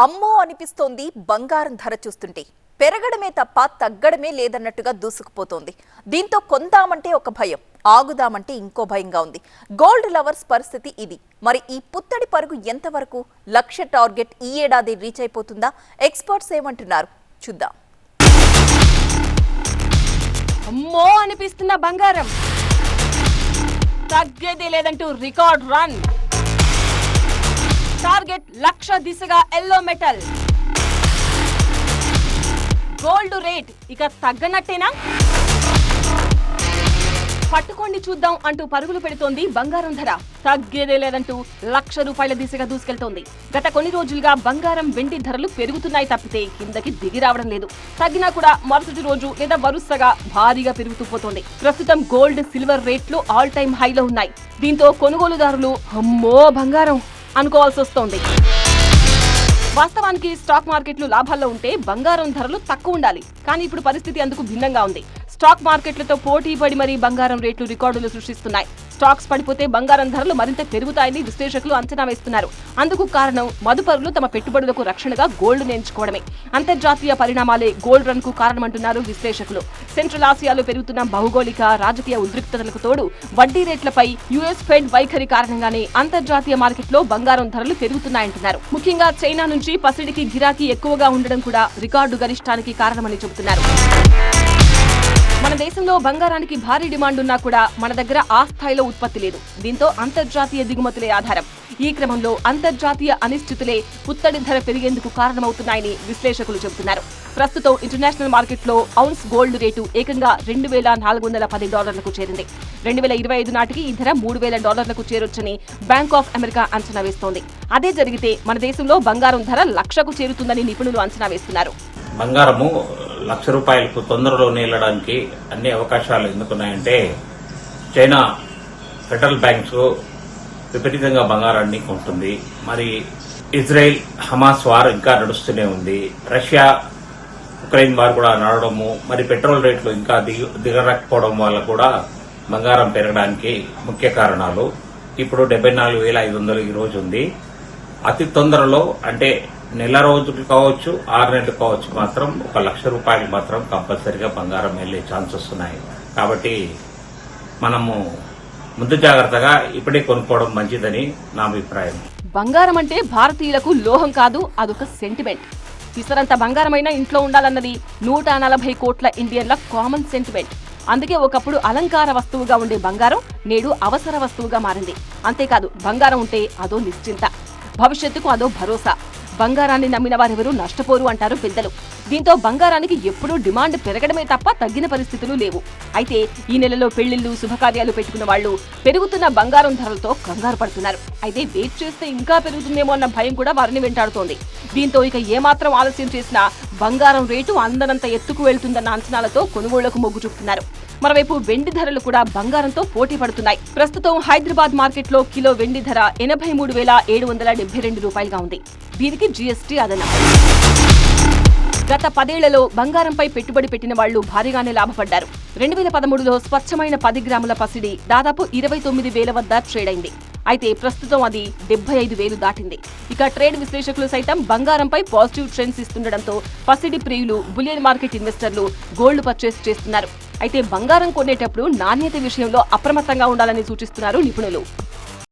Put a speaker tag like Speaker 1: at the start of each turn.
Speaker 1: అమ్మో అనిపిస్తోంది బంగారం ధర చూస్తుంటే. పెరగడమే తప్ప తగ్గడమే లేదన్నట్టుగా దూసుకుపోతోంది. దీంతో కొందామంటే ఒక భయం, ఆగుదామంటే ఇంకో భయంగా ఉంది. గోల్డ్ లవర్స్ పరిస్థితి ఇది. మరి ఈ పుత్తడి పరుగు ఎంతవరకు లక్ష్య టార్గెట్ ఈ ఏడాది రీచ్ అయిపోతుందా? ఎక్స్పర్ట్స్ ఏమంటున్నారు చూద్దాం.
Speaker 2: అమ్మో అనిపిస్తున్న బంగారం తగ్గేదే లేదంటూ రికార్డ్ రన్. టార్గెట్ లక్ష దిశగా ఎల్లో మెటల్. గోల్డ్ రేట్ ఇక తగ్గనట్టేనా? పట్టుకోండి చూద్దాం అంటూ పరుగులు పెడుతోంది బంగారం ధర. తగ్గేదే లేదంటూ ₹1,00,000 దిశగా దూసుకెళ్తోంది. గత కొన్ని రోజులుగా బంగారం వెండి ధరలు పెరుగుతున్నాయి తప్పితే కిందకి దిగి రావడం లేదు. తగ్గినా కూడా మరుసటి రోజు లేదా వరుసగా భారీగా పెరుగుతూ పోతోంది. ప్రస్తుతం గోల్డ్ సిల్వర్ రేట్లు ఆల్ టైమ్ హైలో ఉన్నాయి. దీంతో కొనుగోలుదారులు అమ్మో బంగారం అనుకోవాల్సి వస్తోంది. వాస్తవానికి స్టాక్ మార్కెట్లు లాభాల్లో ఉంటే బంగారం ధరలు తక్కువ ఉండాలి. కానీ ఇప్పుడు పరిస్థితి అందుకు భిన్నంగా ఉంది. స్టాక్ మార్కెట్లతో పోటీ పడి మరీ బంగారం రేట్లు రికార్డులు సృష్టిస్తున్నాయి. స్టాక్స్ పడిపోతే బంగారం ధరలు మరింత పెరుగుతాయని విశ్లేషకులు అంచనా వేస్తున్నారు. అందుకు కారణం మదుపరులు తమ పెట్టుబడులకు రక్షణగా గోల్డ్ ఎంచుకోవడమే. అంతర్జాతీయ పరిణామాలే గోల్డ్ రన్ కు కారణమంటున్నారు విశ్లేషకులు. సెంట్రల్ ఆసియాలో పెరుగుతున్న భౌగోళిక రాజకీయ ఉద్రిక్తతలకు తోడు వడ్డీ రేట్లపై యుఎస్ ఫెడ్ వైఖరి కారణంగానే అంతర్జాతీయ మార్కెట్లో బంగారం ధరలు పెరుగుతున్నాయంటున్నారు. ముఖ్యంగా చైనా నుంచి పసిడికి గిరాకీ ఎక్కువగా ఉండడం కూడా రికార్డు గరిష్టానికి కారణమని చెబుతున్నారు. మన దేశంలో బంగారానికి భారీ డిమాండ్ ఉన్నా కూడా మన దగ్గర ఆ స్థాయిలో ఉత్పత్తి లేదు. దీంతో అంతర్జాతీయ దిగుమతులే ఆధారం. ఈ క్రమంలో అంతర్జాతీయ అనిశ్చితులే పుత్తడి ధర పెరిగేందుకు కారణమవుతున్నాయని విశ్లేషకులు చెబుతున్నారు. ప్రస్తుతం ఇంటర్నేషనల్ మార్కెట్లో ఔన్స్ గోల్డ్ రేటు ఏకంగా $2,410కు చేరింది. 2025 నాటికి ఈ ధర $3,000కు చేరొచ్చని బ్యాంక్ ఆఫ్ అమెరికా అంచనా వేస్తోంది. అదే జరిగితే మన దేశంలో బంగారం ధర 1,00,000కు చేరుతుందని నిపుణులు అంచనా వేస్తున్నారు.
Speaker 3: బంగారము ₹1,00,000 తొందరలోనే వెళ్ళడానికి అన్ని అవకాశాలు ఎందుకున్నాయంటే, చైనా ఫెడరల్ బ్యాంక్స్ విపరీతంగా బంగారాన్ని కొంటుంది. మరి ఇజ్రాయెల్ హమాస్ వార్ ఇంకా నడుస్తూనే ఉంది. రష్యా ఉక్రెయిన్ వార్ కూడా నడవడము, మరి పెట్రోల్ రేట్లు ఇంకా దిగరాకపోవడం వల్ల కూడా బంగారం పెరగడానికి ముఖ్య కారణాలు. ఇప్పుడు 74,500 ఈ రోజు ఉంది. అతి తొందరలో అంటే నెల రోజులు కావచ్చు, 6 నెలలు కావచ్చు, మాత్రం ₹1,00,000 మాత్రం కంపల్సరీగా బంగారం వెళ్లే ఛాన్సెస్ ఉన్నాయి. కాబట్టి మనము ముందు జాగ్రత్తగా ఇప్పుడే కొనుక్కోవడం మంచిదని నా అభిప్రాయం.
Speaker 2: బంగారం అంటే భారతీయులకు లోహం కాదు, అదొక సెంటిమెంట్. ఇసరంత బంగారమైనా ఇంట్లో ఉండాలన్నది 140 కోట్ల ఇండియన్ల కామన్ సెంటిమెంట్. అందుకే ఒకప్పుడు అలంకార వస్తువుగా ఉండే బంగారం నేడు అవసర వస్తువుగా మారింది. అంతేకాదు, బంగారం ఉంటే అదో నిశ్చింత, భవిష్యత్తుకు అదో భరోసా. బంగారాన్ని నమ్మిన వారెవరూ నష్టపోరు అంటారు పెద్దలు. దీంతో బంగారానికి ఎప్పుడూ డిమాండ్ పెరగడమే తప్ప తగ్గిన పరిస్థితులు లేవు. అయితే ఈ నెలలో పెళ్లిళ్లు, శుభకార్యాలు పెట్టుకున్న వాళ్లు పెరుగుతున్న బంగారం ధరలతో కంగారు పడుతున్నారు. అయితే వెయిట్ చేస్తే ఇంకా పెరుగుతుందేమో అన్న భయం కూడా వారిని వెంటాడుతోంది. దీంతో ఇక ఏమాత్రం ఆలస్యం చేసినా బంగారం రేటు అందనంత ఎత్తుకు వెళ్తుందన్న అంచనాలతో కొనుగోళ్లకు మొగ్గు చూపుతున్నారు. మరోవైపు వెండి ధరలు కూడా బంగారంతో పోటీ పడుతున్నాయి. ప్రస్తుతం హైదరాబాద్ మార్కెట్లో కిలో వెండి ధర ₹83,772గా ఉంది. దీనికి జీఎస్టీ అదనం. గత 10 ఏళ్లలో బంగారంపై పెట్టుబడి పెట్టిన వాళ్లు భారీగానే లాభపడ్డారు. 2013లో స్వచ్ఛమైన 10 గ్రాముల పసిడి దాదాపు 29,000 వద్ద ట్రేడ్ అయింది. అయితే ప్రస్తుతం అది 75,000 దాటింది. ఇక ట్రేడ్ విశ్లేషకులు సైతం బంగారంపై పాజిటివ్ ట్రెండ్స్ ఇస్తుండటంతో పసిడి ప్రియులు, బులియన్ మార్కెట్ ఇన్వెస్టర్లు గోల్డ్ పర్చేస్ చేస్తున్నారు. అయితే బంగారం కొనేటప్పుడు నాణ్యత విషయంలో అప్రమత్తంగా ఉండాలని సూచిస్తున్నారు నిపుణులు.